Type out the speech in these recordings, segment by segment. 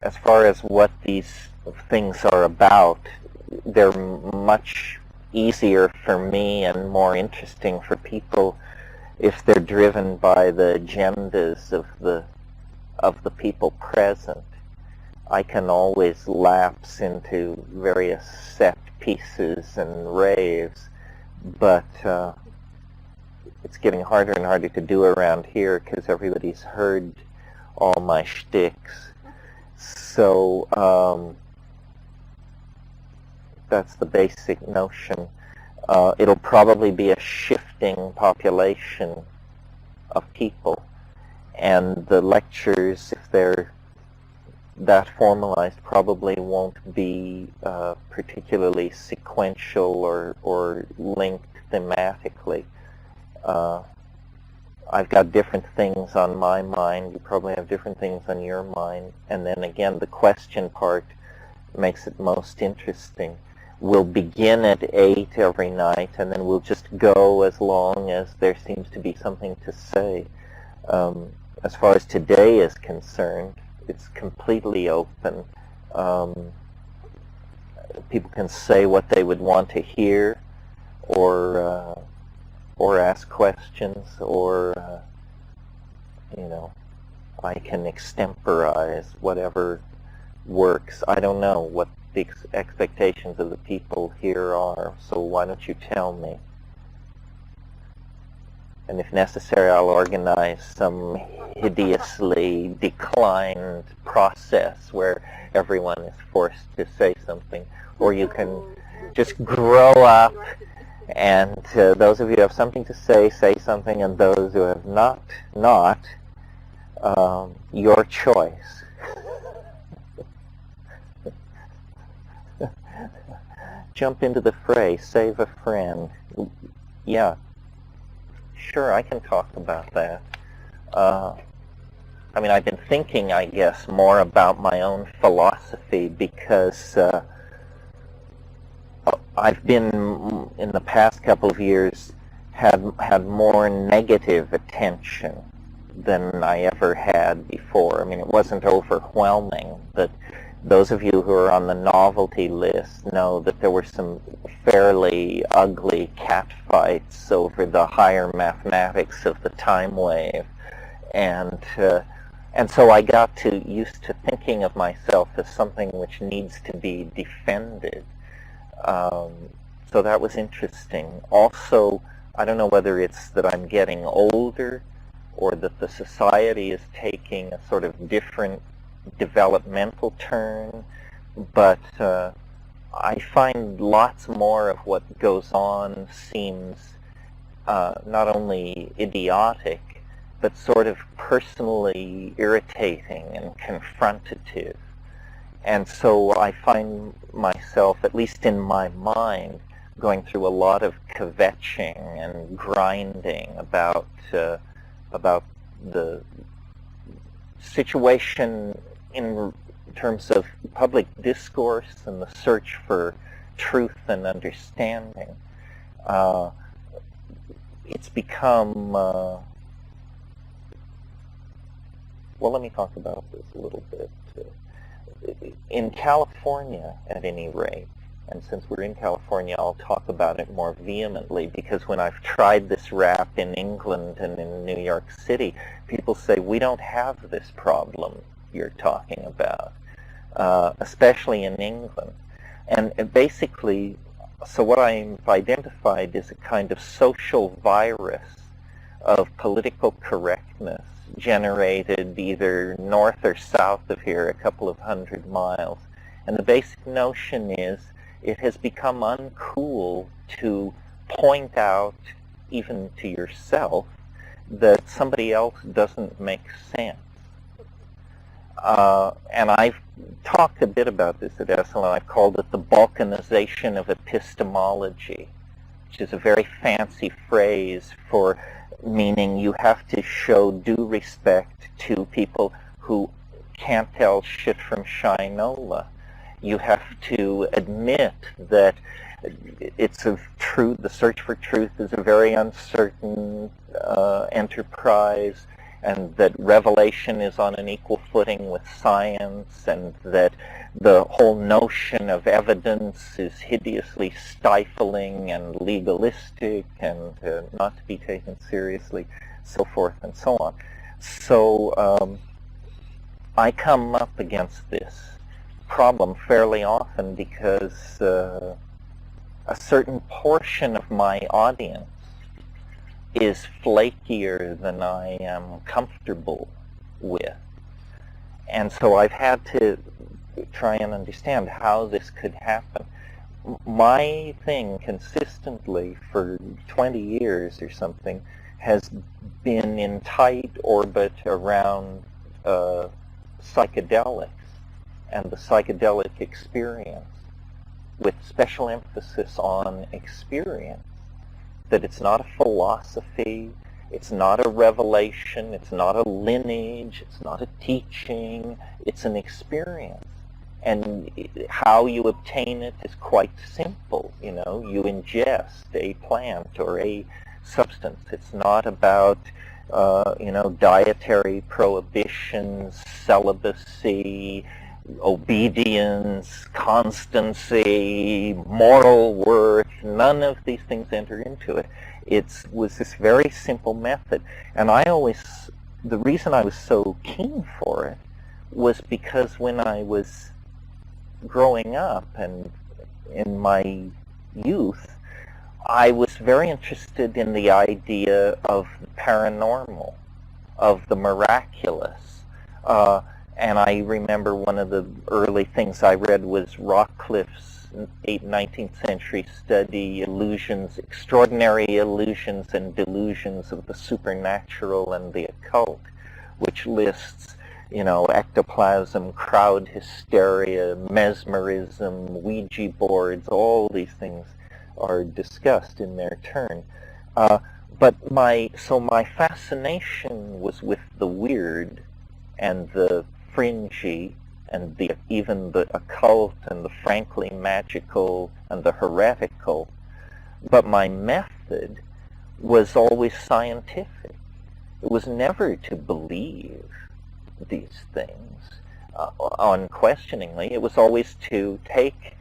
as far as what these things are about, they're much easier for me and more interesting for people if they're driven by the agendas of the people present. I can always lapse into various set pieces and raves, but it's getting harder and harder to do around here because everybody's heard all my shticks. So that's the basic notion. It'll probably be a shifting population of people, and the lectures, if they're that formalized, probably won't be particularly sequential or linked thematically. I've got different things on my mind. You probably have different things on your mind. And then again, the question part makes it most interesting. We'll begin at 8 every night, and then we'll just go as long as there seems to be something to say. As far as today is concerned, it's completely open. People can say what they would want to hear, or ask questions, or I can extemporize whatever works. I don't know what the expectations of the people here are, so why don't you tell me? And if necessary, I'll organize some hideously declined process where everyone is forced to say something. Or you can just grow up, and those of you who have something to say something, and those who have not, your choice. Jump into the fray, save a friend. Yeah. Sure, I can talk about that. I mean, I've been thinking, I guess, more about my own philosophy because I've been, in the past couple of years, had more negative attention than I ever had before. I mean, it wasn't overwhelming, but those of you who are on the novelty list know that there were some fairly ugly catfights over the higher mathematics of the time wave, and so I got used to thinking of myself as something which needs to be defended. So that was interesting. Also, I don't know whether it's that I'm getting older or that the society is taking a sort of different developmental turn, but I find lots more of what goes on seems not only idiotic, but sort of personally irritating and confrontative. And so I find myself, at least in my mind, going through a lot of kvetching and grinding about the situation in terms of public discourse and the search for truth and understanding. It's become, well, let me talk about this a little bit. In California, at any rate, and since we're in California, I'll talk about it more vehemently, because when I've tried this rap in England and in New York City, people say, we don't have this problem you're talking about, especially in England. And basically, so what I've identified is a kind of social virus of political correctness generated either north or south of here, a couple of 100 miles. And the basic notion is it has become uncool to point out, even to yourself, that somebody else doesn't make sense. And I've talked a bit about this at Esalen. I've called it the balkanization of epistemology, which is a very fancy phrase for meaning you have to show due respect to people who can't tell shit from shinola. You have to admit that it's of truth. The search for truth is a very uncertain enterprise, and that revelation is on an equal footing with science, and that the whole notion of evidence is hideously stifling and legalistic and not to be taken seriously, so forth and so on. So I come up against this problem fairly often because a certain portion of my audience is flakier than I am comfortable with. And so I've had to try and understand how this could happen. My thing consistently for 20 years or something has been in tight orbit around psychedelics and the psychedelic experience, with special emphasis on experience. That it's not a philosophy, it's not a revelation, it's not a lineage, it's not a teaching, it's an experience. And how you obtain it is quite simple. You know, you ingest a plant or a substance. It's not about dietary prohibitions, celibacy, obedience, constancy, moral worth. None of these things enter into it. It was this very simple method. And the reason I was so keen for it was because when I was growing up and in my youth, I was very interested in the idea of the paranormal, of the miraculous. And I remember one of the early things I read was Rockcliffe's 19th century study, Extraordinary Illusions and Delusions of the Supernatural and the Occult, which lists, ectoplasm, crowd hysteria, mesmerism, Ouija boards, all these things are discussed in their turn. But my fascination was with the weird and the fringy and even the occult and the frankly magical and the heretical. But my method was always scientific. It was never to believe these things unquestioningly. It was always to take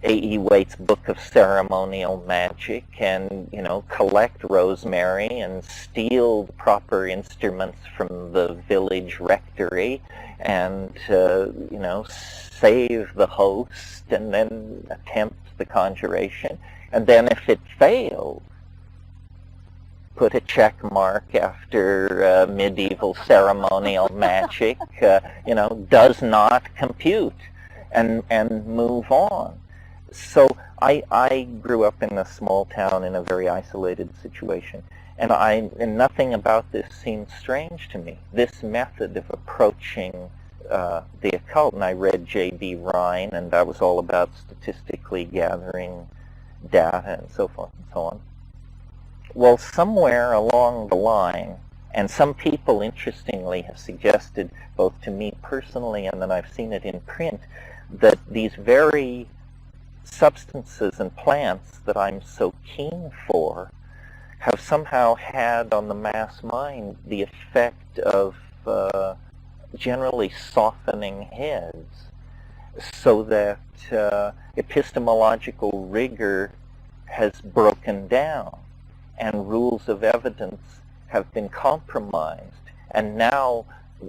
A.E. Waite's Book of Ceremonial Magic and, collect rosemary and steal the proper instruments from the village rectory and, save the host and then attempt the conjuration. And then if it failed, put a check mark after medieval ceremonial magic, does not compute, and move on. So I grew up in a small town in a very isolated situation, and nothing about this seemed strange to me. This method of approaching the occult, and I read J.B. Rhine, and that was all about statistically gathering data and so forth and so on. Well, somewhere along the line, and some people, interestingly, have suggested, both to me personally and then I've seen it in print, that these very substances and plants that I'm so keen for have somehow had on the mass mind the effect of generally softening heads, so that epistemological rigor has broken down and rules of evidence have been compromised, and now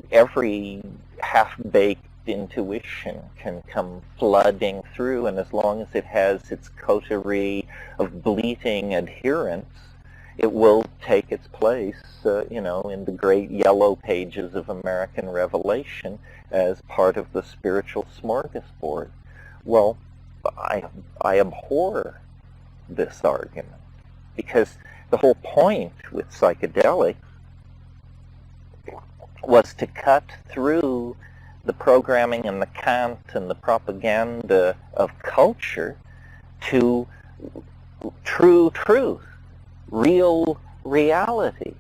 every half-baked intuition can come flooding through, and as long as it has its coterie of bleating adherents, it will take its place, in the great yellow pages of American Revelation as part of the spiritual smorgasbord. Well, I abhor this argument, because the whole point with psychedelics was to cut through the programming and the cant and the propaganda of culture to true truth, real reality,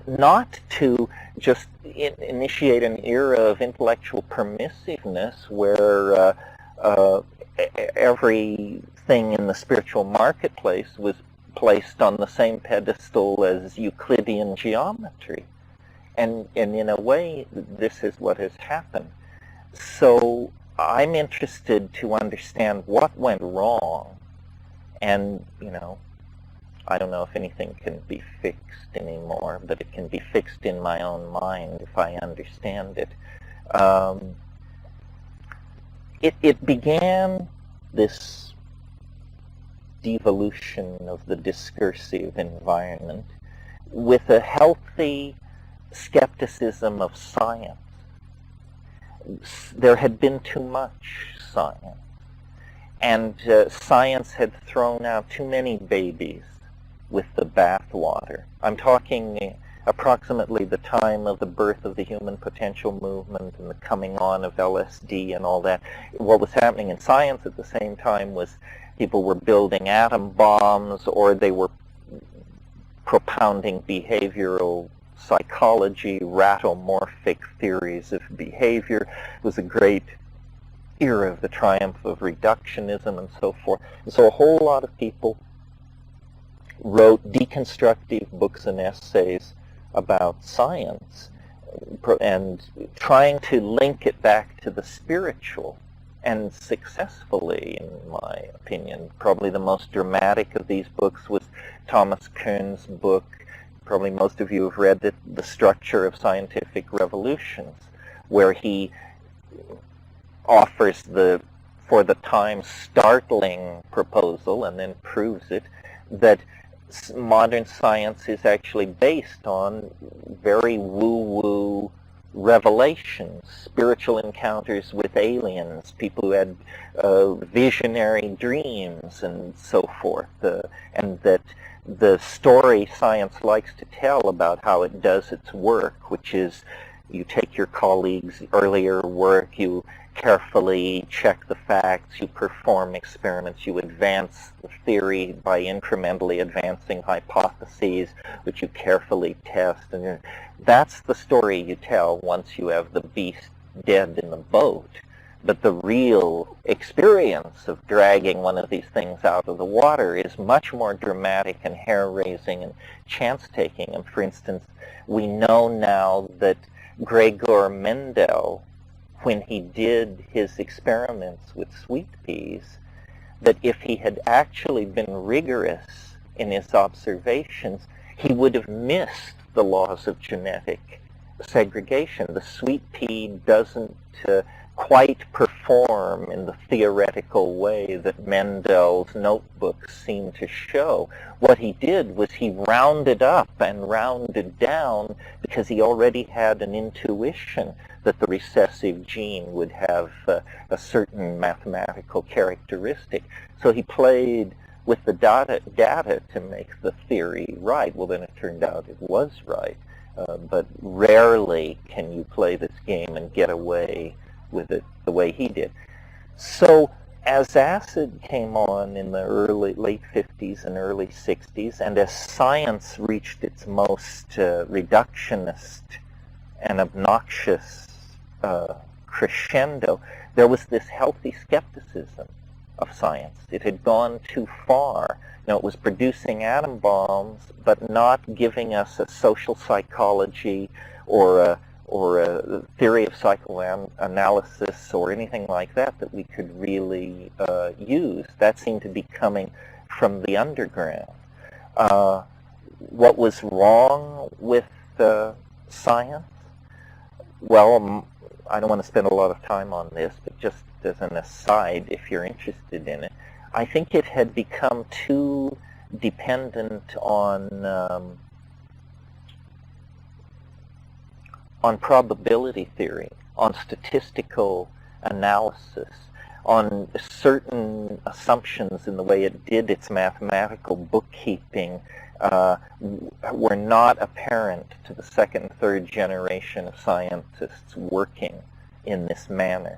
not to just initiate an era of intellectual permissiveness where everything in the spiritual marketplace was placed on the same pedestal as Euclidean geometry. And in a way, this is what has happened. So I'm interested to understand what went wrong. And, I don't know if anything can be fixed anymore, but it can be fixed in my own mind if I understand it. It began, this devolution of the discursive environment, with a healthy skepticism of science. There had been too much science, and science had thrown out too many babies with the bathwater. I'm talking approximately the time of the birth of the human potential movement and the coming on of LSD and all that. What was happening in science at the same time was people were building atom bombs, or they were propounding behavioral psychology, ratomorphic theories of behavior. It was a great era of the triumph of reductionism and so forth. And so a whole lot of people wrote deconstructive books and essays about science and trying to link it back to the spiritual, and successfully, in my opinion. Probably the most dramatic of these books was Thomas Kuhn's book. Probably most of you have read it, The Structure of Scientific Revolutions, where he offers the, for the time, startling proposal, and then proves it, that modern science is actually based on very woo-woo revelations, spiritual encounters with aliens, people who had visionary dreams and so forth, and that the story science likes to tell about how it does its work, which is you take your colleagues' earlier work, you carefully check the facts, you perform experiments, you advance the theory by incrementally advancing hypotheses, which you carefully test. And that's the story you tell once you have the beast dead in the boat. But the real experience of dragging one of these things out of the water is much more dramatic and hair-raising and chance-taking. And for instance, we know now that Gregor Mendel, when he did his experiments with sweet peas, that if he had actually been rigorous in his observations, he would have missed the laws of genetic segregation. The sweet pea doesn't quite perform in the theoretical way that Mendel's notebooks seem to show. What he did was he rounded up and rounded down because he already had an intuition that the recessive gene would have a certain mathematical characteristic. So he played with the data to make the theory right. Well, then it turned out it was right. But rarely can you play this game and get away with it the way he did. So as acid came on in the late 50s and early 60s, and as science reached its most reductionist and obnoxious crescendo, there was this healthy skepticism of science. It had gone too far. It was producing atom bombs, but not giving us a social psychology or a theory of psychoanalysis or anything like that that we could really use. That seemed to be coming from the underground. What was wrong with science? Well, I don't want to spend a lot of time on this, but just as an aside, if you're interested in it, I think it had become too dependent on probability theory, on statistical analysis, on certain assumptions in the way it did its mathematical bookkeeping were not apparent to the second and third generation of scientists working in this manner.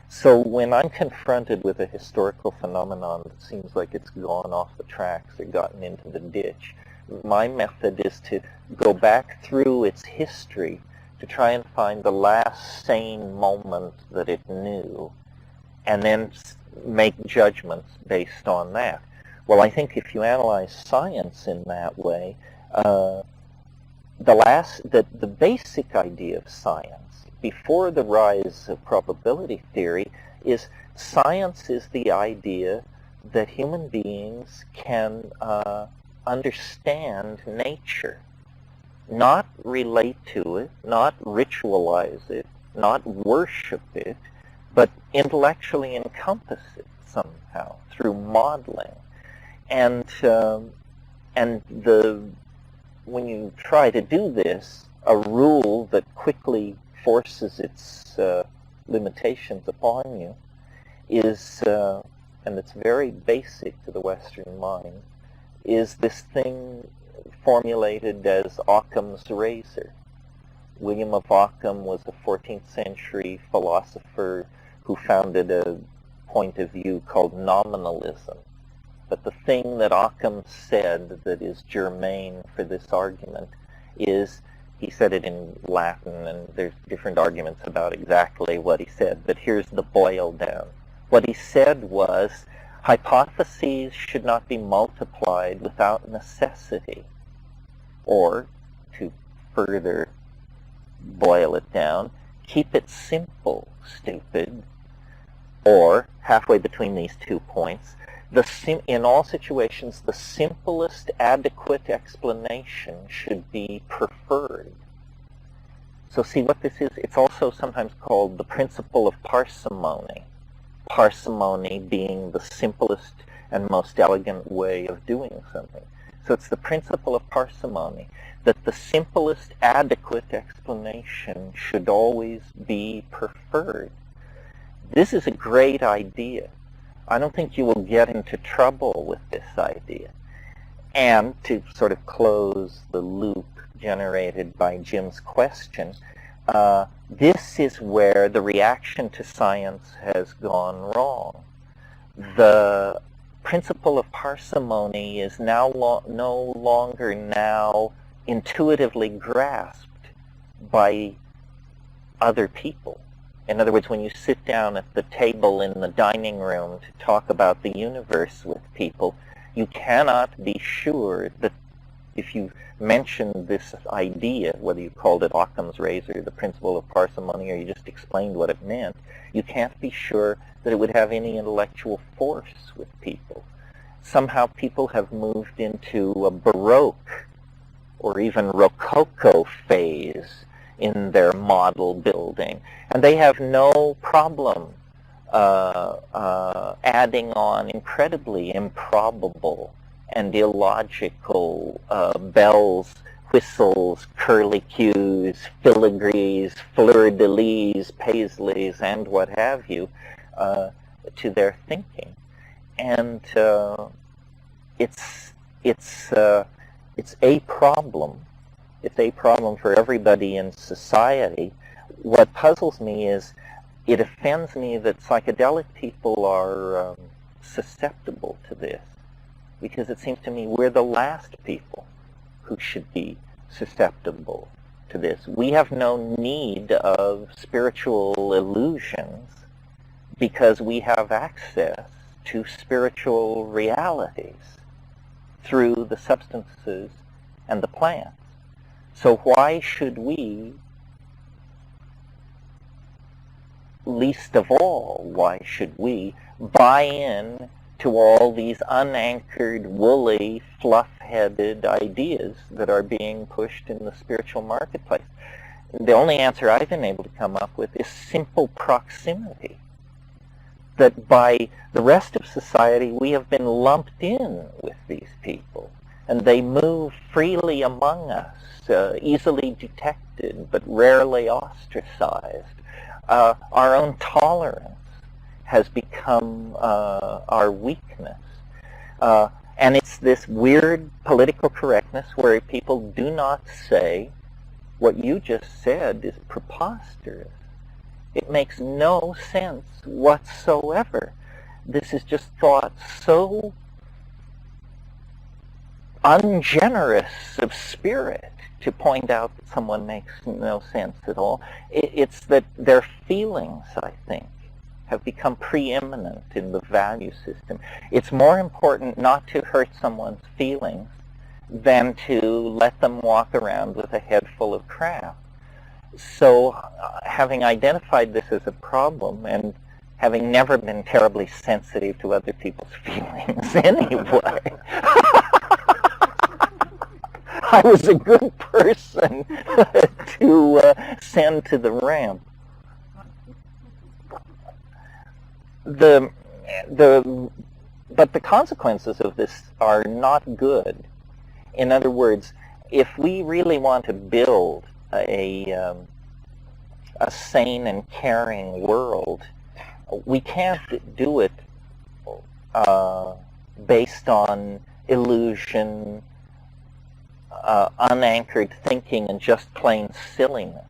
So when I'm confronted with a historical phenomenon that seems like it's gone off the tracks or gotten into the ditch, my method is to go back through its history to try and find the last sane moment that it knew, and then make judgments based on that. Well, I think if you analyze science in that way, the basic idea of science before the rise of probability theory is science is the idea that human beings can understand nature, not relate to it, not ritualize it, not worship it, but intellectually encompass it somehow through modeling. And when you try to do this, a rule that quickly forces its limitations upon you is, and it's very basic to the Western mind, is this thing formulated as Occam's razor. William of Ockham was a 14th century philosopher who founded a point of view called nominalism. But the thing that Occam said that is germane for this argument is, he said it in Latin, and there's different arguments about exactly what he said, but here's the boil down. What he said was, hypotheses should not be multiplied without necessity. Or, to further boil it down, keep it simple, stupid. Or, halfway between these 2 points, in all situations, the simplest adequate explanation should be preferred. So see what this is? It's also sometimes called the principle of parsimony. Parsimony being the simplest and most elegant way of doing something. So it's the principle of parsimony, that the simplest adequate explanation should always be preferred. This is a great idea. I don't think you will get into trouble with this idea. And to sort of close the loop generated by Jim's question, this is where the reaction to science has gone wrong. The principle of parsimony is now no longer now intuitively grasped by other people. In other words, when you sit down at the table in the dining room to talk about the universe with people, you cannot be sure that if you mention this idea, whether you called it Occam's razor, the principle of parsimony, or you just explained what it meant, you can't be sure that it would have any intellectual force with people. Somehow people have moved into a Baroque or even Rococo phase in their model building, and they have no problem adding on incredibly improbable and illogical bells, whistles, curlicues, filigrees, fleur-de-lis, paisleys, and what have you, to their thinking. And it's a problem. It's a problem for everybody in society. What puzzles me is, it offends me that psychedelic people are susceptible to this, because it seems to me we're the last people who should be susceptible to this. We have no need of spiritual illusions because we have access to spiritual realities through the substances and the plants. So why should we, least of all, why should we buy in to all these unanchored, woolly, fluff-headed ideas that are being pushed in the spiritual marketplace? The only answer I've been able to come up with is simple proximity. That by the rest of society, we have been lumped in with these people, and they move freely among us, easily detected but rarely ostracized. Our own tolerance has become our weakness. And it's this weird political correctness where people do not say, what you just said is preposterous. It makes no sense whatsoever. This is just thought so ungenerous of spirit to point out that someone makes no sense at all. It's that their feelings, I think, have become preeminent in the value system. It's more important not to hurt someone's feelings than to let them walk around with a head full of crap. So having identified this as a problem, and having never been terribly sensitive to other people's feelings anyway, I was a good person to send to the ramp. But the consequences of this are not good. In other words, if we really want to build a sane and caring world, we can't do it based on illusion, unanchored thinking, and just plain silliness.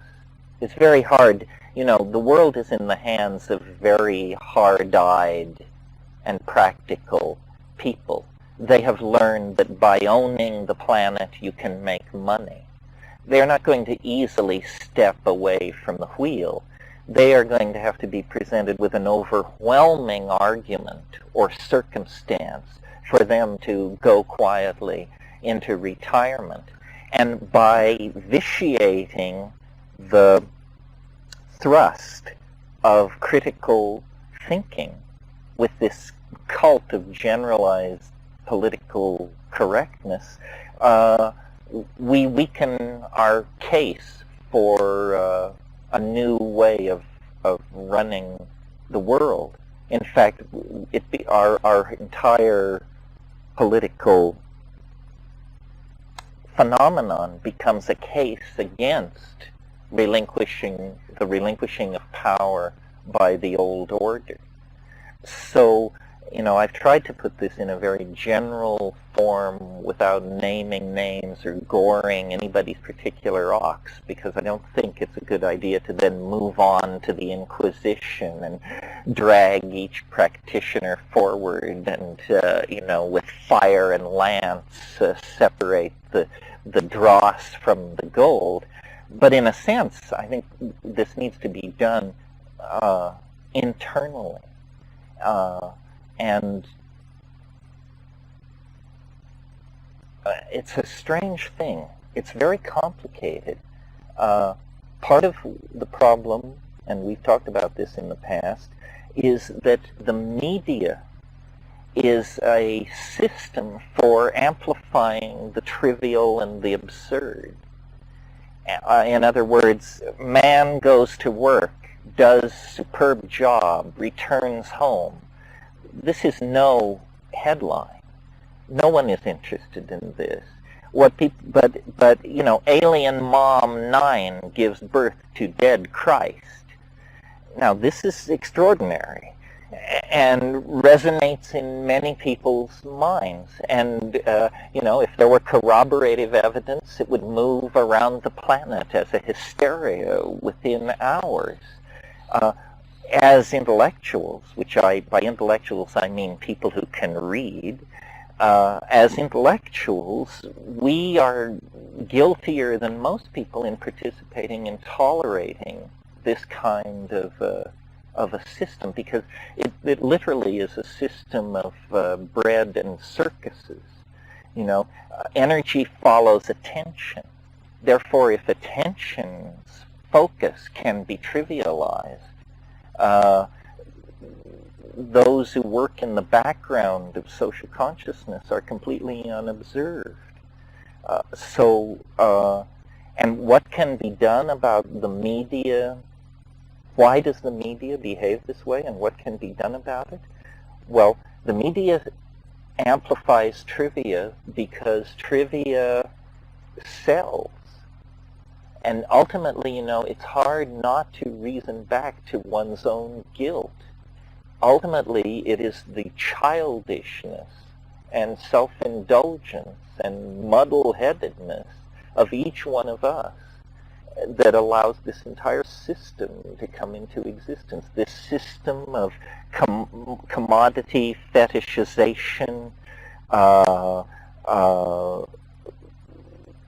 It's very hard. You know, the world is in the hands of very hard-eyed and practical people. They have learned that by owning the planet you can make money. They're not going to easily step away from the wheel. They are going to have to be presented with an overwhelming argument or circumstance for them to go quietly into retirement. And by vitiating the thrust of critical thinking with this cult of generalized political correctness, we weaken our case for a new way of running the world. In fact, our entire political phenomenon becomes a case against the relinquishing of power by the old order. So, you know, I've tried to put this in a very general form without naming names or goring anybody's particular ox, because I don't think it's a good idea to then move on to the Inquisition and drag each practitioner forward and, you know, with fire and lance separate the dross from the gold. But in a sense, I think this needs to be done internally. And it's a strange thing. It's very complicated. Part of the problem, and we've talked about this in the past, is that the media is a system for amplifying the trivial and the absurd. In other words, man goes to work, does superb job, returns home. This is no headline. No one is interested in this. But you know, Alien Mom 9 gives birth to dead Christ. Now this is extraordinary and resonates in many people's minds. And you know, if there were corroborative evidence, it would move around the planet as a hysteria within hours. As intellectuals, by intellectuals I mean people who can read, as intellectuals, we are guiltier than most people in participating in tolerating this kind of a system, because it literally is a system of bread and circuses. You know, energy follows attention. Therefore, if attention's focus can be trivialized, those who work in the background of social consciousness are completely unobserved. And what can be done about the media? Why does the media behave this way, and what can be done about it? Well, the media amplifies trivia because trivia sells. And ultimately, you know, it's hard not to reason back to one's own guilt. Ultimately, it is the childishness and self-indulgence and muddle-headedness of each one of us that allows this entire system to come into existence. This system of commodity fetishization,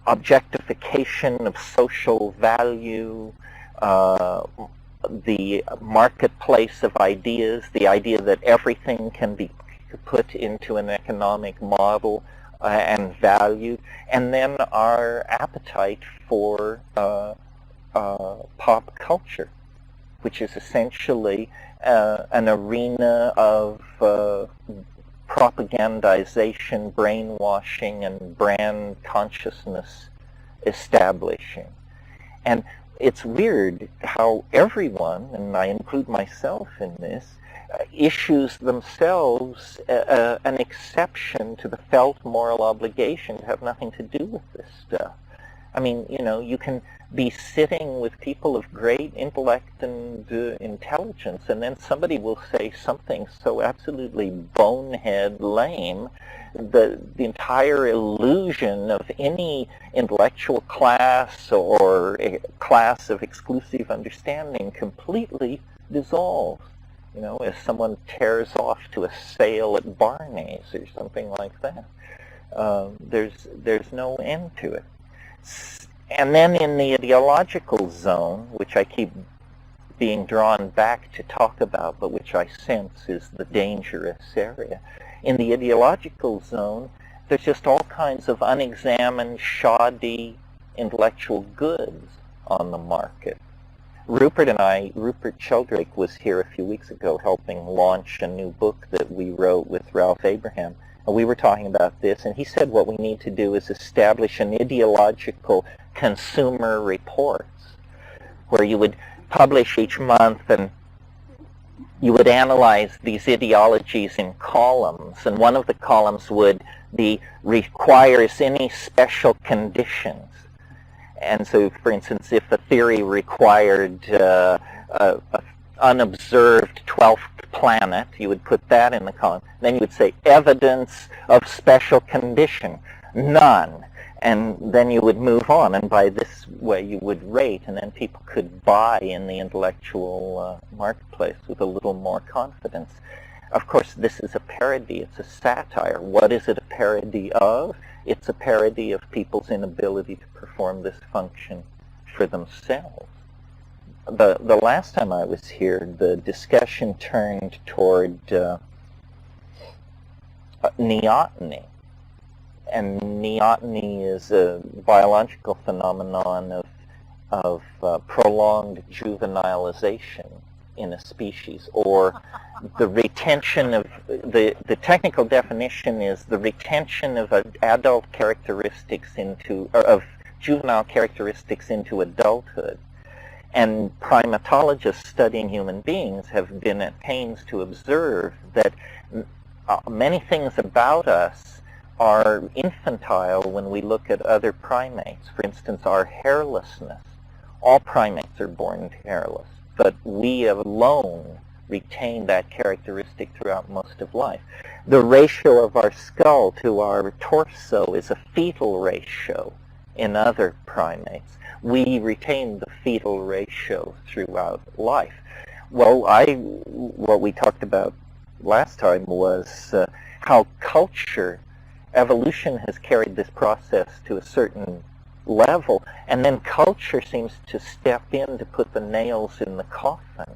objectification of social value, the marketplace of ideas, the idea that everything can be put into an economic model and valued, and then our appetite for pop culture, which is essentially an arena of propagandization, brainwashing, and brand consciousness establishing. And it's weird how everyone, and I include myself in this, issues themselves an exception to the felt moral obligation to have nothing to do with this stuff. I mean, you know, you can be sitting with people of great intellect and intelligence, and then somebody will say something so absolutely bonehead lame, the entire illusion of any intellectual class or a class of exclusive understanding completely dissolves. You know, as someone tears off to a sale at Barney's or something like that. There's no end to it. And then in the ideological zone, which I keep being drawn back to talk about, but which I sense is the dangerous area, in the ideological zone, there's just all kinds of unexamined, shoddy intellectual goods on the market. Rupert Sheldrake was here a few weeks ago helping launch a new book that we wrote with Ralph Abraham. And we were talking about this, and he said what we need to do is establish an ideological consumer reports, where you would publish each month and you would analyze these ideologies in columns, and one of the columns would be requires any special conditions. And so, for instance, if a theory required an unobserved 12th planet, you would put that in the column. Then you would say evidence of special condition, none. And then you would move on, and by this way you would rate, and then people could buy in the intellectual marketplace with a little more confidence. Of course, this is a parody. It's a satire. What is it a parody of? It's a parody of people's inability to perform this function for themselves. The last time I was here, the discussion turned toward neoteny. And neoteny is a biological phenomenon of prolonged juvenilization in a species, or the retention of, the technical definition is the retention of adult characteristics into, or of juvenile characteristics into adulthood. And primatologists studying human beings have been at pains to observe that many things about us are infantile when we look at other primates. For instance, our hairlessness. All primates are born hairless, but we alone retain that characteristic throughout most of life. The ratio of our skull to our torso is a fetal ratio in other primates. We retain the fetal ratio throughout life. Well, what we talked about last time was how evolution has carried this process to a certain level, and then culture seems to step in to put the nails in the coffin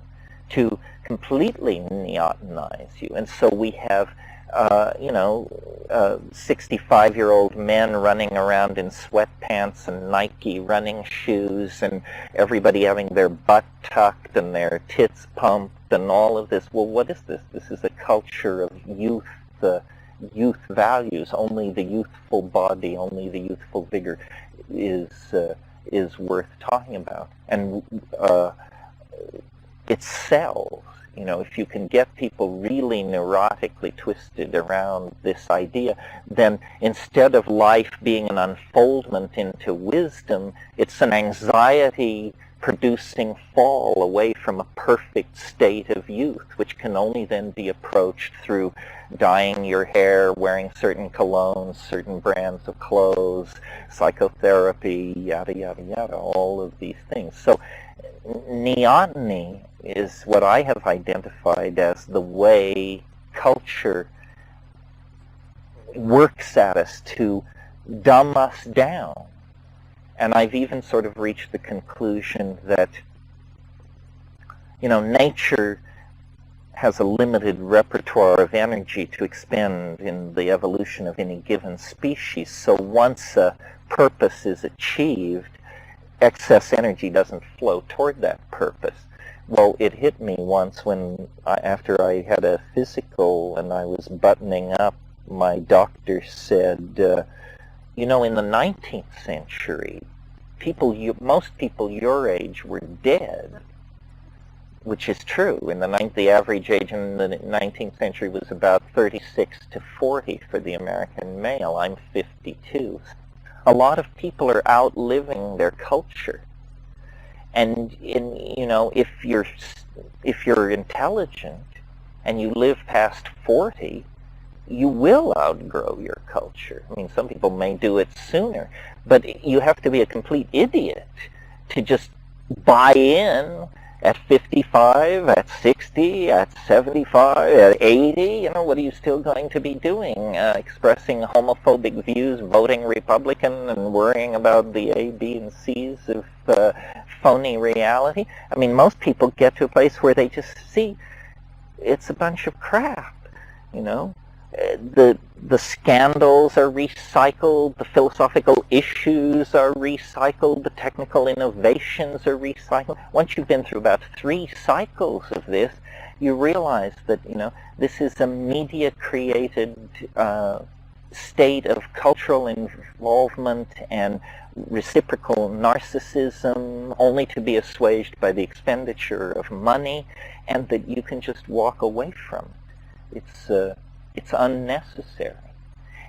to completely neotenize you. And so we have 65-year-old men running around in sweatpants and Nike running shoes, and everybody having their butt tucked and their tits pumped and all of this. Well, what is this? This is a culture of youth values. Only the youthful body, only the youthful vigor is worth talking about. And it sells. You know, if you can get people really neurotically twisted around this idea, then instead of life being an unfoldment into wisdom, it's an anxiety-producing fall away from a perfect state of youth, which can only then be approached through dyeing your hair, wearing certain colognes, certain brands of clothes, psychotherapy, yada, yada, yada, all of these things. So neoteny is what I have identified as the way culture works at us to dumb us down. And I've even sort of reached the conclusion that, nature has a limited repertoire of energy to expend in the evolution of any given species. So once a purpose is achieved, excess energy doesn't flow toward that purpose. Well, it hit me once when, after I had a physical and I was buttoning up, my doctor said, you know, in the 19th century, most people your age were dead, which is true. The average age in the 19th century was about 36 to 40 for the American male. I'm 52. A lot of people are outliving their culture. And if you're intelligent and you live past 40, you will outgrow your culture. I mean, some people may do it sooner, but you have to be a complete idiot to just buy in at 55, at 60, at 75, at 80. What are you still going to be doing? Expressing homophobic views, voting Republican, and worrying about the A, B, and C's of phony reality? I mean, most people get to a place where they just see it's a bunch of crap, The scandals are recycled, the philosophical issues are recycled, the technical innovations are recycled. Once you've been through about 3 cycles of this, you realize that, this is a media-created state of cultural involvement and reciprocal narcissism, only to be assuaged by the expenditure of money, and that you can just walk away from. It's unnecessary.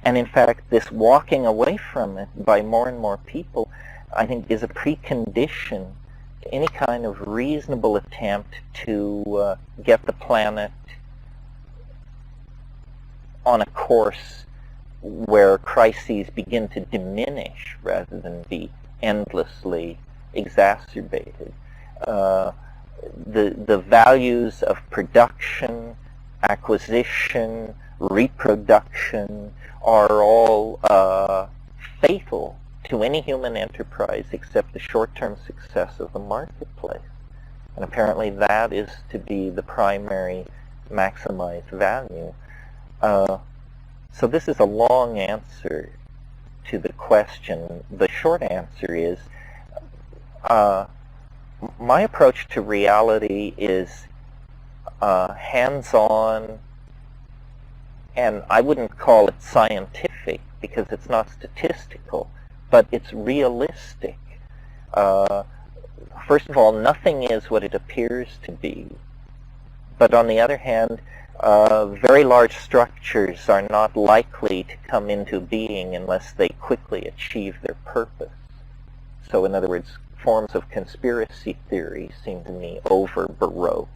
And in fact, this walking away from it by more and more people, I think, is a precondition to any kind of reasonable attempt to get the planet on a course where crises begin to diminish rather than be endlessly exacerbated. The values of production, acquisition, reproduction are all fatal to any human enterprise except the short-term success of the marketplace. And apparently that is to be the primary maximized value. So this is a long answer to the question. The short answer is, my approach to reality is hands-on, and I wouldn't call it scientific because it's not statistical, but it's realistic. First of all, nothing is what it appears to be. But on the other hand, very large structures are not likely to come into being unless they quickly achieve their purpose. So in other words, forms of conspiracy theory seem to me over-baroque.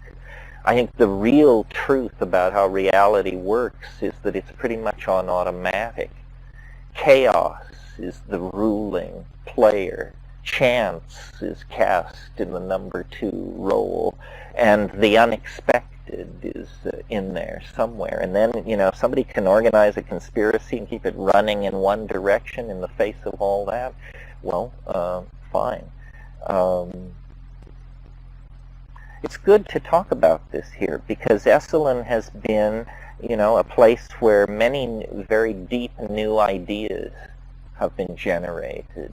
I think the real truth about how reality works is that it's pretty much on automatic. Chaos is the ruling player. Chance is cast in the number 2 role, and the unexpected is in there somewhere. And then, if somebody can organize a conspiracy and keep it running in one direction in the face of all that, well, fine. It's good to talk about this here because Esalen has been, a place where many very deep new ideas have been generated.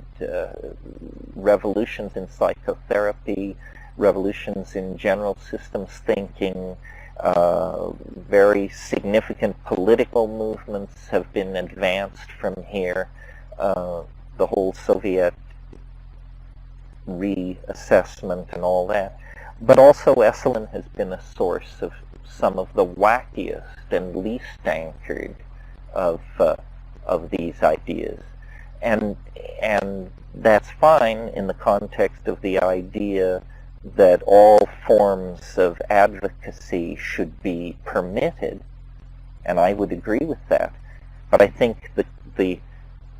Revolutions in psychotherapy, revolutions in general systems thinking, very significant political movements have been advanced from here. The whole Soviet reassessment and all that. But also Esalen has been a source of some of the wackiest and least anchored of these ideas. And that's fine in the context of the idea that all forms of advocacy should be permitted, and I would agree with that. But I think that the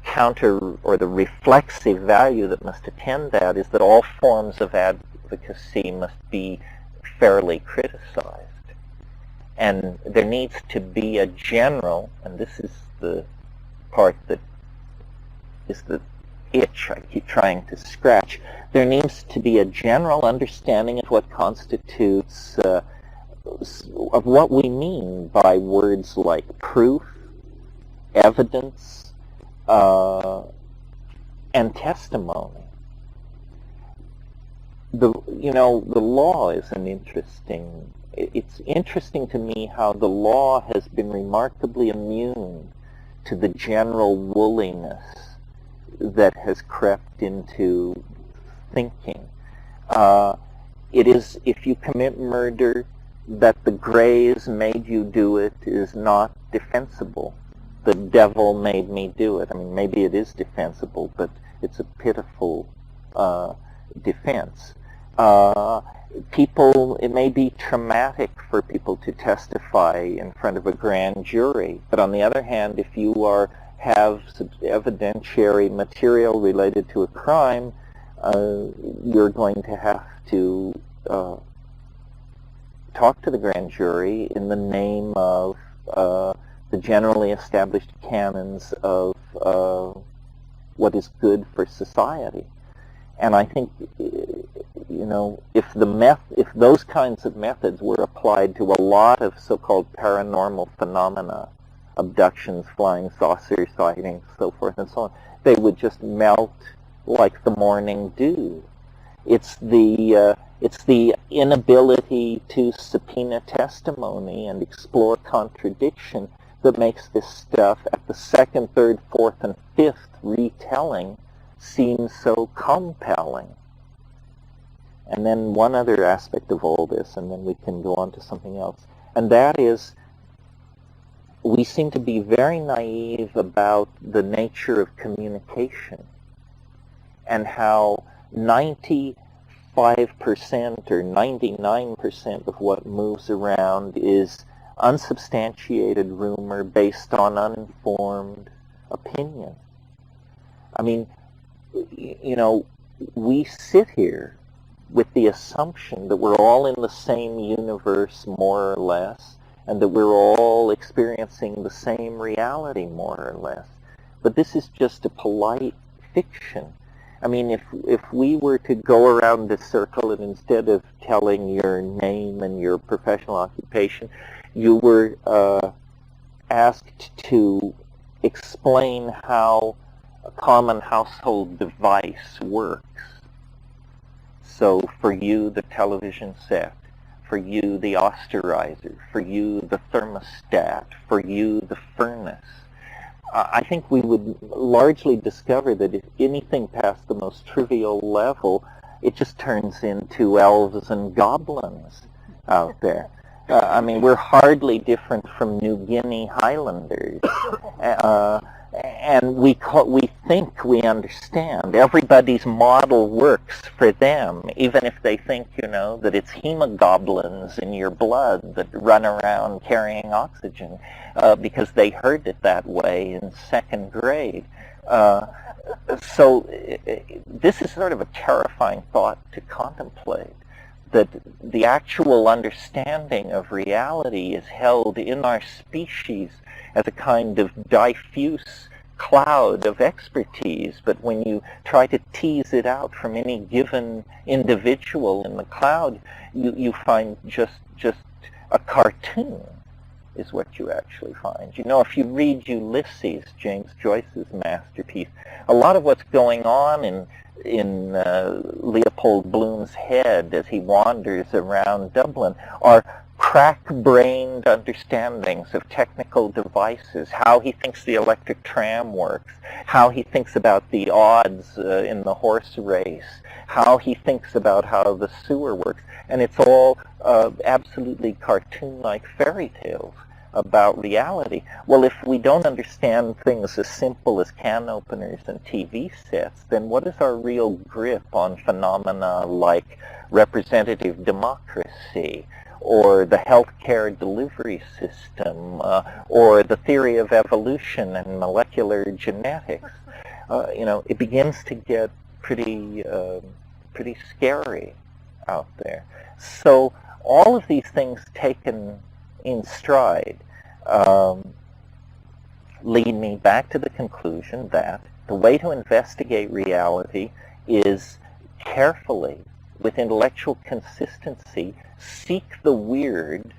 counter or the reflexive value that must attend that is that all forms of advocacy must be fairly criticized. And there needs to be a general, and this is the part that is the itch I keep trying to scratch, there needs to be a general understanding of what constitutes of what we mean by words like proof, evidence, and testimony. The law is it's interesting to me how the law has been remarkably immune to the general woolliness that has crept into thinking. It is, if you commit murder, that the Greys made you do it is not defensible. The devil made me do it. I mean, maybe it is defensible, but it's a pitiful defense. It may be traumatic for people to testify in front of a grand jury, but on the other hand, if you have evidentiary material related to a crime, you're going to have to talk to the grand jury in the name of the generally established canons of what is good for society. And I think, if those kinds of methods were applied to a lot of so-called paranormal phenomena, abductions, flying saucer sightings, so forth and so on, they would just melt like the morning dew. It's the inability to subpoena testimony and explore contradiction that makes this stuff at the second, third, fourth, and fifth retelling seem so compelling. And then one other aspect of all this, and then we can go on to something else, and that is we seem to be very naive about the nature of communication and how 95% or 99% of what moves around is unsubstantiated rumor based on uninformed opinion. I mean, we sit here with the assumption that we're all in the same universe, more or less, and that we're all experiencing the same reality, more or less. But this is just a polite fiction. I mean, if we were to go around this circle and instead of telling your name and your professional occupation, you were asked to explain how a common household device works. So for you, the television set, for you, the osterizer, for you, the thermostat, for you, the furnace. I think we would largely discover that if anything past the most trivial level, it just turns into elves and goblins out there. I mean, we're hardly different from New Guinea Highlanders. And we think we understand. Everybody's model works for them, even if they think, that it's hemoglobins in your blood that run around carrying oxygen, because they heard it that way in second grade. So this is sort of a terrifying thought to contemplate, that the actual understanding of reality is held in our species as a kind of diffuse cloud of expertise, but when you try to tease it out from any given individual in the cloud, you find just a cartoon is what you actually find. If you read Ulysses, James Joyce's masterpiece, a lot of what's going on in Leopold Bloom's head as he wanders around Dublin are crack-brained understandings of technical devices, how he thinks the electric tram works, how he thinks about the odds in the horse race, how he thinks about how the sewer works. And it's all absolutely cartoon-like fairy tales about reality. Well, if we don't understand things as simple as can openers and TV sets, then what is our real grip on phenomena like representative democracy, or the healthcare delivery system, or the theory of evolution and molecular genetics? It begins to get pretty scary out there. So all of these things taken in stride lead me back to the conclusion that the way to investigate reality is carefully, with intellectual consistency, seek the weird,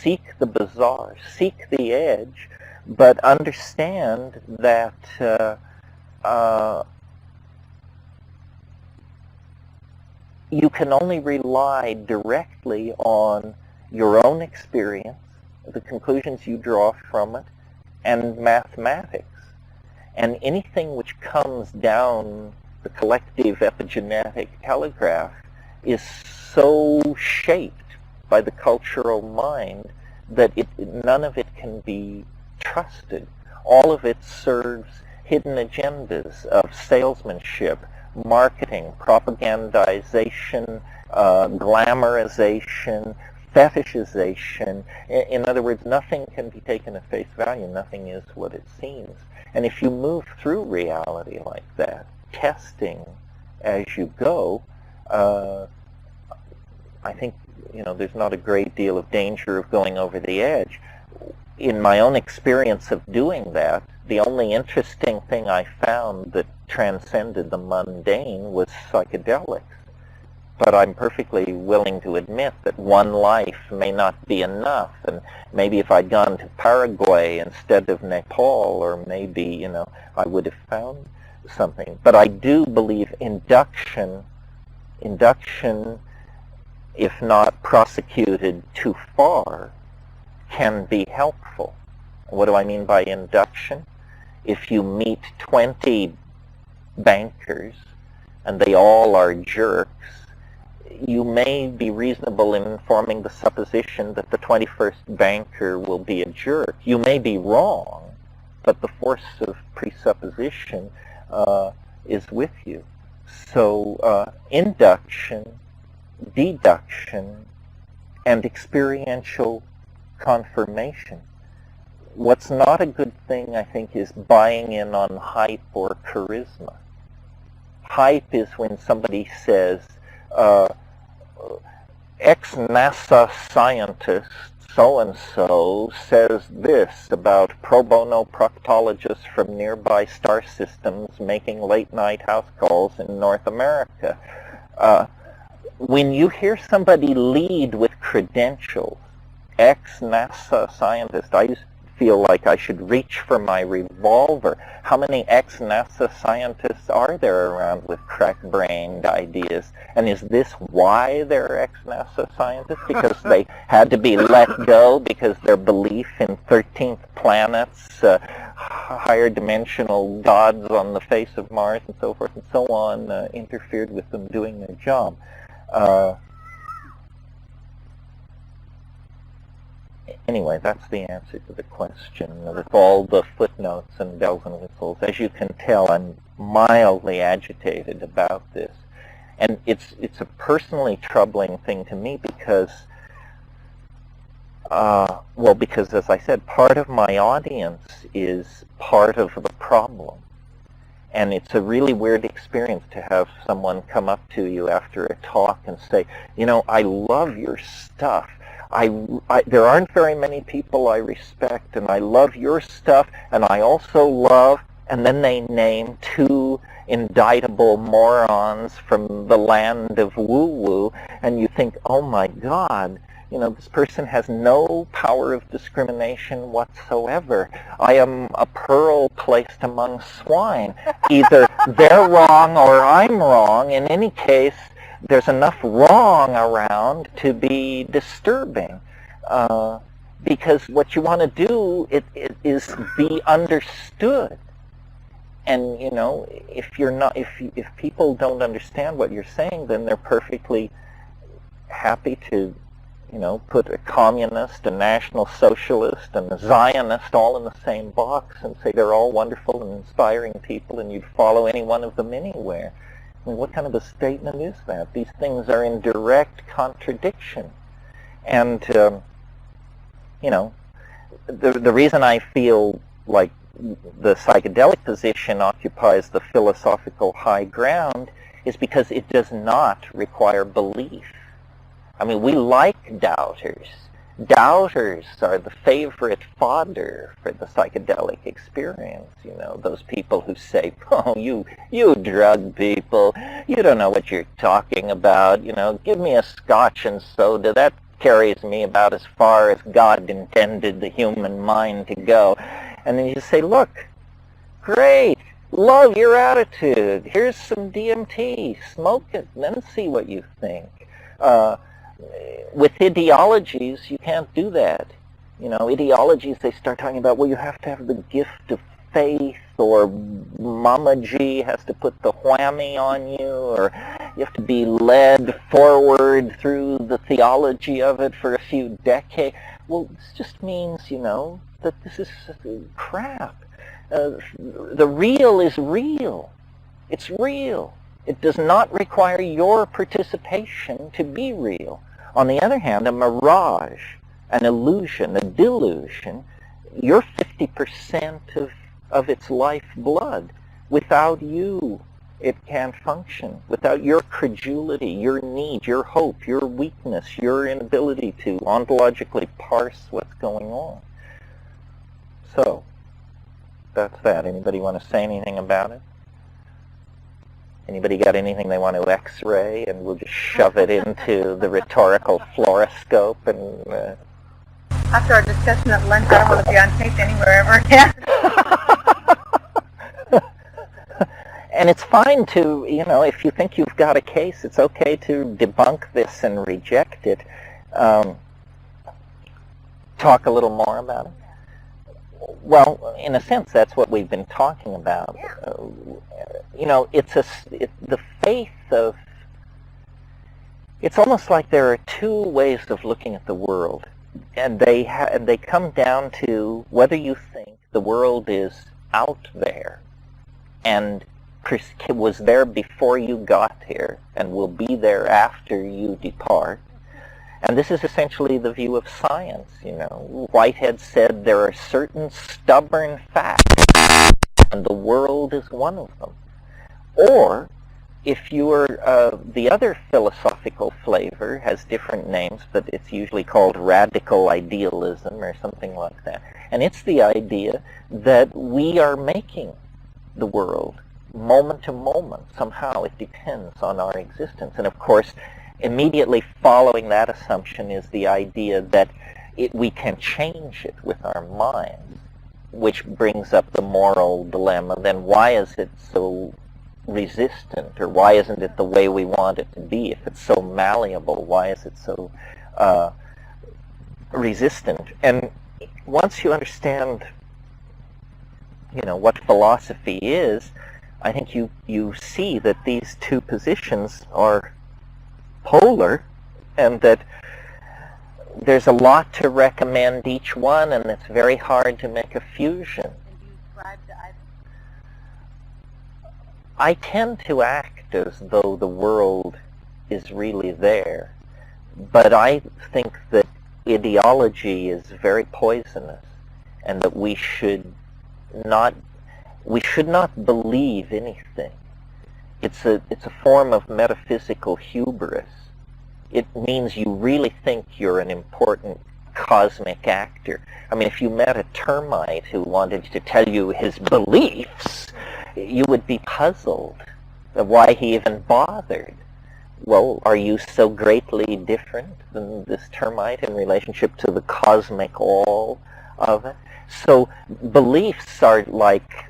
seek the bizarre, seek the edge, but understand that you can only rely directly on your own experience, the conclusions you draw from it, and mathematics. And anything which comes down the collective epigenetic telegraph is so shaped by the cultural mind that none of it can be trusted. All of it serves hidden agendas of salesmanship, marketing, propagandization, glamorization, fetishization. In other words, nothing can be taken at face value. Nothing is what it seems. And if you move through reality like that, testing as you go, I think there's not a great deal of danger of going over the edge. In my own experience of doing that, the only interesting thing I found that transcended the mundane was psychedelics. But I'm perfectly willing to admit that one life may not be enough, and maybe if I'd gone to Paraguay instead of Nepal, or maybe, I would have found something. But I do believe induction, if not prosecuted too far, can be helpful. What do I mean by induction? If you meet 20 bankers and they all are jerks, you may be reasonable in forming the supposition that the 21st banker will be a jerk. You may be wrong, but the force of presupposition is with you. So induction, deduction, and experiential confirmation. What's not a good thing, I think, is buying in on hype or charisma. Hype is when somebody says, ex-NASA scientist so-and-so says this about pro bono proctologists from nearby star systems making late-night house calls in North America. When you hear somebody lead with credentials, ex-NASA scientist, I used to feel like I should reach for my revolver. How many ex-NASA scientists are there around with crack-brained ideas? And is this why they're ex-NASA scientists? Because they had to be let go because their belief in 13th planets, higher dimensional gods on the face of Mars and so forth and so on interfered with them doing their job. Anyway, that's the answer to the question with all the footnotes and bells and whistles. As you can tell, I'm mildly agitated about this. And it's a personally troubling thing to me because, because as I said, part of my audience is part of the problem. And it's a really weird experience to have someone come up to you after a talk and say, I love your stuff. There aren't very many people I respect, and I love your stuff, and I also love, and then they name two indictable morons from the land of woo-woo, and you think, oh my God, this person has no power of discrimination whatsoever. I am a pearl placed among swine. Either they're wrong or I'm wrong. In any case, there's enough wrong around to be disturbing. Because what you want to do is be understood. And if people don't understand what you're saying, then they're perfectly happy to put a communist, a national socialist, and a Zionist all in the same box and say they're all wonderful and inspiring people and you'd follow any one of them anywhere. I mean, what kind of a statement is that? These things are in direct contradiction. And, the reason I feel like the psychedelic position occupies the philosophical high ground is because it does not require belief. I mean, we like doubters. Doubters are the favorite fodder for the psychedelic experience. You know, those people who say, "Oh, you drug people, you don't know what you're talking about. You know, give me a scotch and soda. That carries me about as far as God intended the human mind to go." And then you say, "Look, great. Love your attitude. Here's some DMT. Smoke it, and then see what you think." With ideologies, you can't do that. You know, ideologies, they start talking about, well, you have to have the gift of faith, or Mama G has to put the whammy on you, or you have to be led forward through the theology of it for a few decades. Well, this just means, you know, that this is crap. The real is real. It's real. It does not require your participation to be real. On the other hand, a mirage, an illusion, a delusion, you're 50% of its lifeblood. Without you, it can't function. Without your credulity, your need, your hope, your weakness, your inability to ontologically parse what's going on. So, that's that. Anybody want to say anything about it? Anybody got anything they want to X-ray, and we'll just shove it into the rhetorical fluoroscope? And after our discussion at lunch, I don't want to be on tape anywhere ever again. And it's fine to, you know, if you think you've got a case, it's okay to debunk this and reject it. Talk a little more about it. Well, in a sense, that's what we've been talking about. Yeah. You know, the faith of, it's almost like there are two ways of looking at the world, and they come down to whether you think the world is out there and was there before you got here and will be there after you depart. And this is essentially the view of science. You know, Whitehead said there are certain stubborn facts, and the world is one of them. Or, if you are the other philosophical flavor, has different names, but it's usually called radical idealism or something like that. And it's the idea that we are making the world moment to moment. Somehow it depends on our existence. And of course, immediately following that assumption is the idea that we can change it with our minds, which brings up the moral dilemma. Then why is it so resistant, or why isn't it the way we want it to be? If it's so malleable, why is it so resistant? And once you understand, you know, what philosophy is, I think you see that these two positions are polar, and that there's a lot to recommend each one, and it's very hard to make a fusion. And do you ascribe to either? I tend to act as though the world is really there, but I think that ideology is very poisonous, and that we should not believe anything. It's a form of metaphysical hubris. It means you really think you're an important cosmic actor. I mean, if you met a termite who wanted to tell you his beliefs, you would be puzzled of why he even bothered. Well, are you so greatly different than this termite in relationship to the cosmic all of it? So beliefs are like,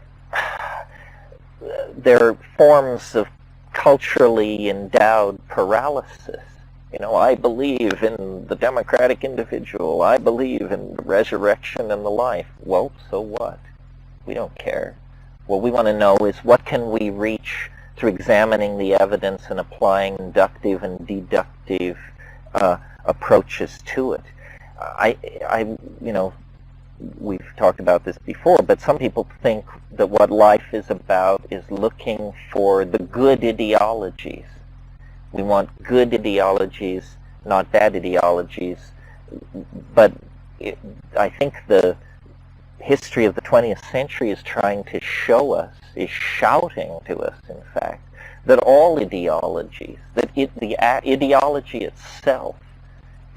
they're forms of culturally endowed paralysis. You know, I believe in the democratic individual. I believe in resurrection and the life. Well, so what? We don't care. What we want to know is, what can we reach through examining the evidence and applying inductive and deductive approaches to it. You know, we've talked about this before, but some people think that what life is about is looking for the good ideologies. We want good ideologies, not bad ideologies. But I think the history of the 20th century is trying to show us, is shouting to us, in fact, that all ideologies, that the ideology itself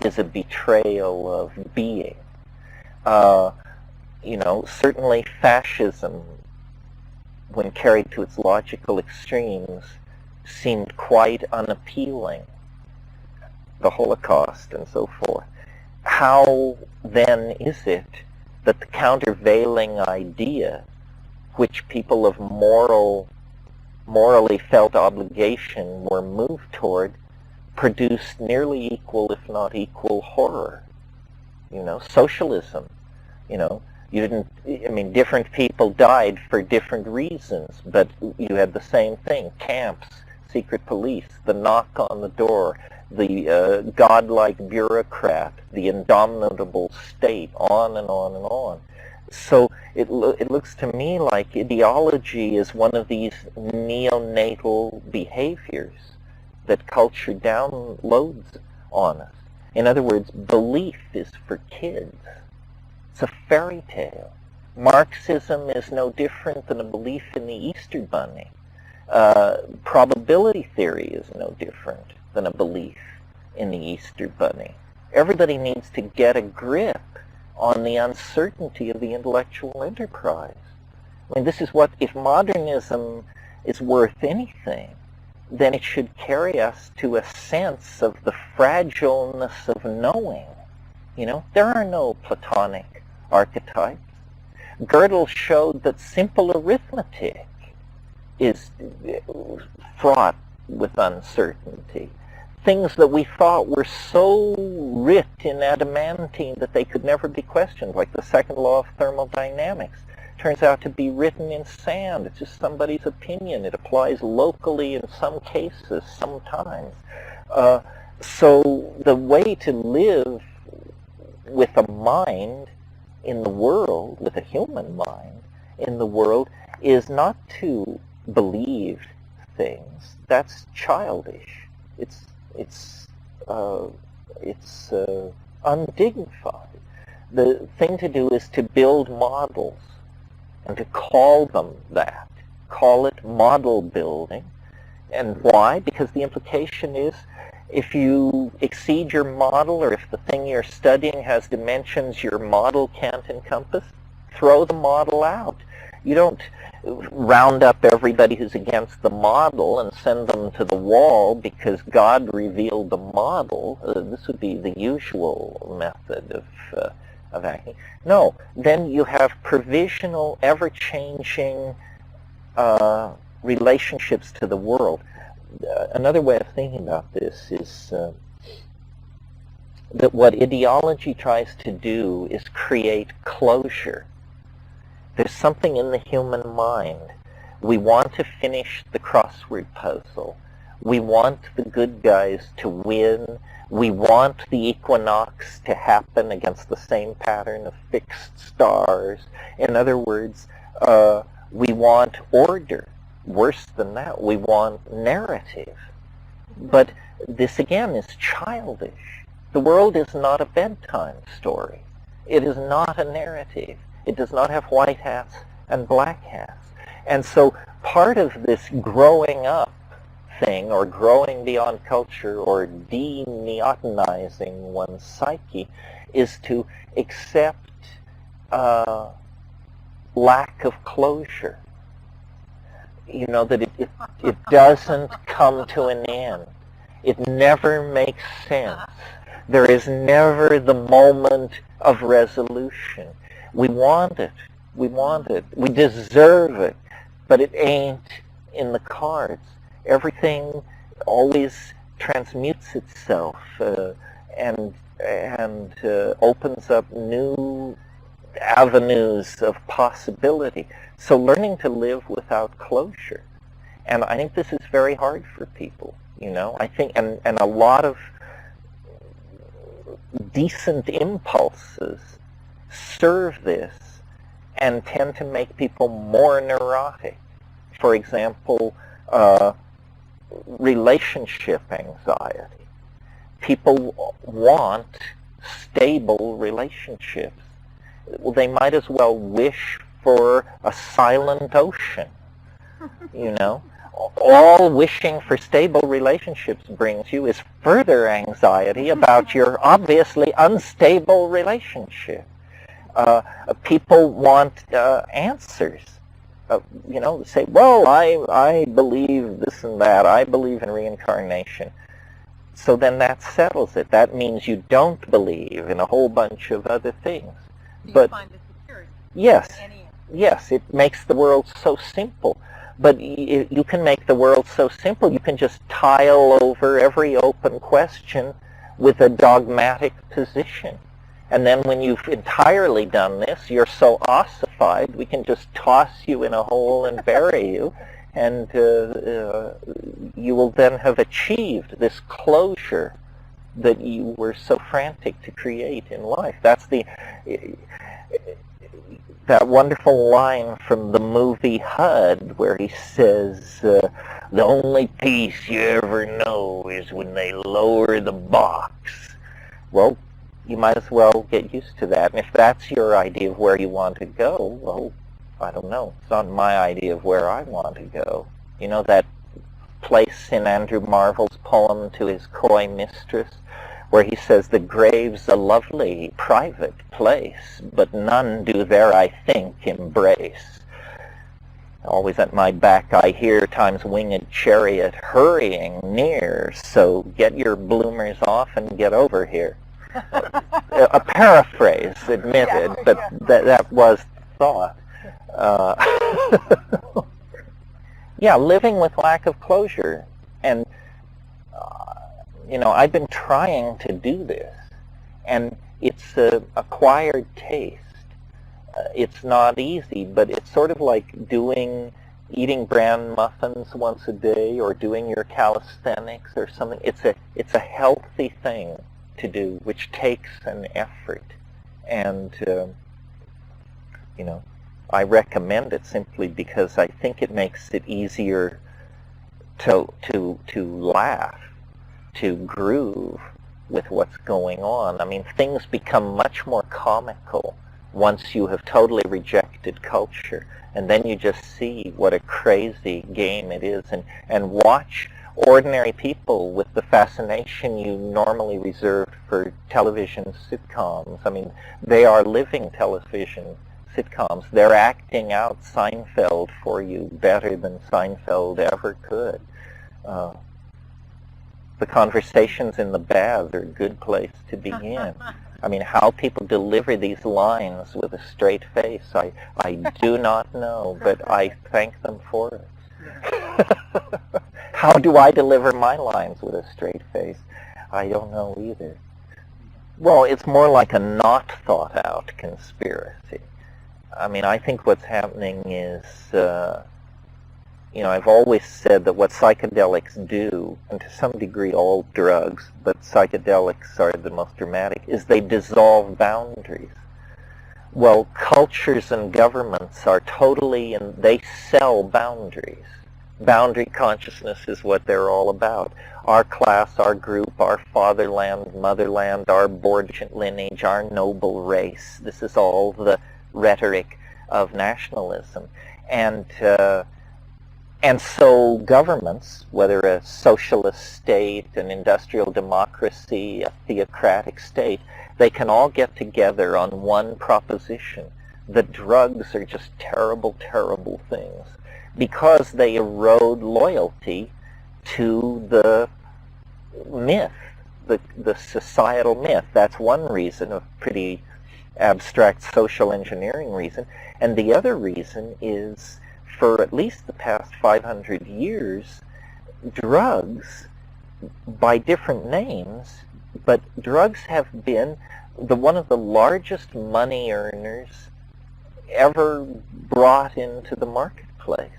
is a betrayal of being. Certainly fascism, when carried to its logical extremes, seemed quite unappealing. The Holocaust and so forth. How then is it that the countervailing idea, which people of morally felt obligation were moved toward, produced nearly equal, if not equal, horror? Socialism. Different people died for different reasons, but you had the same thing. Camps, secret police, the knock on the door, the godlike bureaucrat, the indomitable state, on and on and on. So it looks to me like ideology is one of these neonatal behaviors that culture downloads on us. In other words, belief is for kids. It's a fairy tale. Marxism is no different than a belief in the Easter Bunny. Probability theory is no different than a belief in the Easter Bunny. Everybody needs to get a grip on the uncertainty of the intellectual enterprise. This is what, if modernism is worth anything, then it should carry us to a sense of the fragileness of knowing. There are no Platonic archetypes. Gödel showed that simple arithmetic is fraught with uncertainty. Things that we thought were so writ in adamantine that they could never be questioned, like the second law of thermodynamics, turns out to be written in sand. It's just somebody's opinion. It applies locally in some cases, sometimes. So the way to live with a mind in the world, with a human mind in the world, is not to believe things. That's childish. It's undignified. The thing to do is to build models and to call them that. Call it model building. And why? Because the implication is, if you exceed your model, or if the thing you're studying has dimensions your model can't encompass, throw the model out. You don't round up everybody who's against the model and send them to the wall because God revealed the model. This would be the usual method of acting. No, then you have provisional, ever-changing relationships to the world. Another way of thinking about this is that what ideology tries to do is create closure. There's something in the human mind. We want to finish the crossword puzzle. We want the good guys to win. We want the equinox to happen against the same pattern of fixed stars. In other words, we want order. Worse than that, we want narrative. But this again is childish. The world is not a bedtime story. It is not a narrative. It does not have white hats and black hats. And so part of this growing up thing, or growing beyond culture, or de-neotenizing one's psyche, is to accept lack of closure. That it doesn't come to an end. It never makes sense. There is never the moment of resolution. We want it. We want it. We deserve it. But it ain't in the cards. Everything always transmutes itself and opens up new avenues of possibility. So learning to live without closure. And I think this is very hard for people, I think, and a lot of decent impulses serve this and tend to make people more neurotic. For example, relationship anxiety. People want stable relationships. Well, they might as well wish for a silent ocean, all wishing for stable relationships brings you is further anxiety about your obviously unstable relationship. People want answers. Say, well, I believe this and that. I believe in reincarnation. So then that settles it. That means you don't believe in a whole bunch of other things. So but you find the security. yes, In any yes, it makes the world so simple. But you can make the world so simple, you can just tile over every open question with a dogmatic position. And then when you've entirely done this, you're so ossified, we can just toss you in a hole and bury you. And you will then have achieved this closure that you were so frantic to create in life. That's that wonderful line from the movie HUD where he says, the only peace you ever know is when they lower the box. Well, you might as well get used to that. And if that's your idea of where you want to go, well, I don't know. It's not my idea of where I want to go. You know that place in Andrew Marvell's poem to his coy mistress, where he says, the grave's a lovely private place, but none do there, I think, embrace. Always at my back I hear time's winged chariot hurrying near, so get your bloomers off and get over here. A paraphrase, admitted, but that was thought. Yeah, living with lack of closure. And I've been trying to do this, and it's an acquired taste. It's not easy, but it's sort of like eating bran muffins once a day, or doing your calisthenics or something. It's a healthy thing to do, which takes an effort. And I recommend it simply because I think it makes it easier to laugh, to groove with what's going on. I mean, things become much more comical once you have totally rejected culture, and then you just see what a crazy game it is, and watch ordinary people with the fascination you normally reserve for television sitcoms. I mean, they are living television sitcoms. They're acting out Seinfeld for you better than Seinfeld ever could. The conversations in the baths are a good place to begin. I mean, how people deliver these lines with a straight face, I do not know, but I thank them for it. How do I deliver my lines with a straight face? I don't know either. Well, it's more like a not thought out conspiracy. I mean, I think what's happening is, I've always said that what psychedelics do, and to some degree all drugs, but psychedelics are the most dramatic, is they dissolve boundaries. Well, cultures and governments are totally, and they sell boundaries. Boundary consciousness is what they're all about. Our class, our group, our fatherland, motherland, our Borgian lineage, our noble race. This is all the rhetoric of nationalism. And so governments, whether a socialist state, an industrial democracy, a theocratic state, they can all get together on one proposition, that drugs are just terrible, terrible things, because they erode loyalty to the myth, the societal myth. That's one reason, a pretty abstract social engineering reason. And the other reason is, for at least the past 500 years, drugs, by different names, but drugs have been one of the largest money earners ever brought into the marketplace.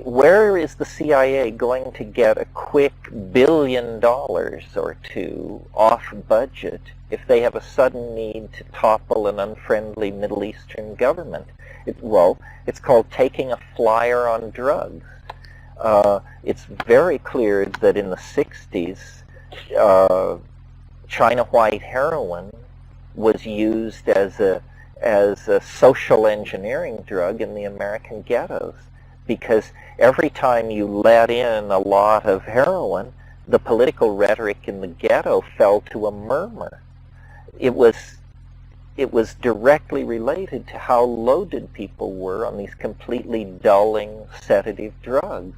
Where is the CIA going to get a quick $1 billion or two off budget if they have a sudden need to topple an unfriendly Middle Eastern government? It's called taking a flyer on drugs. It's very clear that in the 60s, China white heroin was used as a social engineering drug in the American ghettos. because every time you let in a lot of heroin, the political rhetoric in the ghetto fell to a murmur. It was directly related to how loaded people were on these completely dulling sedative drugs.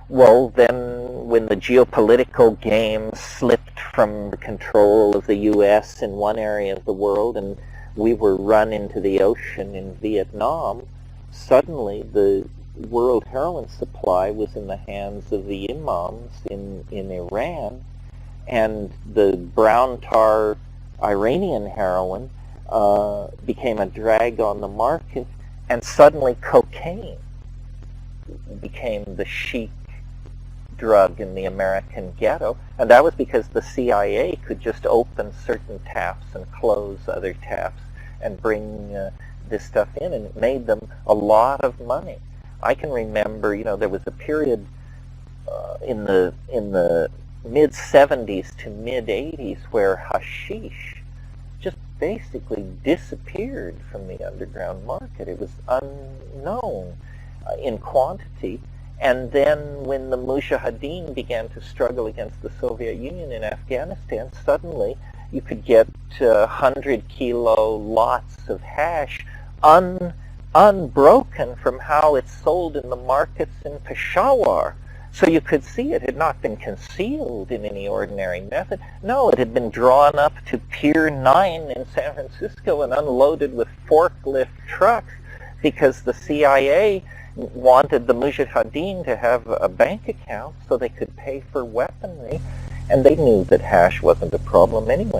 Well, then when the geopolitical game slipped from the control of the U.S. in one area of the world and we were run into the ocean in Vietnam, suddenly the world heroin supply was in the hands of the imams in Iran, and the brown tar Iranian heroin became a drag on the market, and suddenly cocaine became the chic drug in the American ghetto, and that was because the CIA could just open certain taps and close other taps and bring this stuff in, and it made them a lot of money. I can remember, there was a period in the mid 70s to mid 80s where hashish just basically disappeared from the underground market. It was unknown in quantity. And then when the Mujahideen began to struggle against the Soviet Union in Afghanistan, suddenly you could get 100-kilo lots of hash unbroken from how it's sold in the markets in Peshawar. So you could see it had not been concealed in any ordinary method. No, it had been drawn up to Pier 9 in San Francisco and unloaded with forklift trucks because the CIA wanted the Mujahideen to have a bank account so they could pay for weaponry, and they knew that hash wasn't a problem anyway.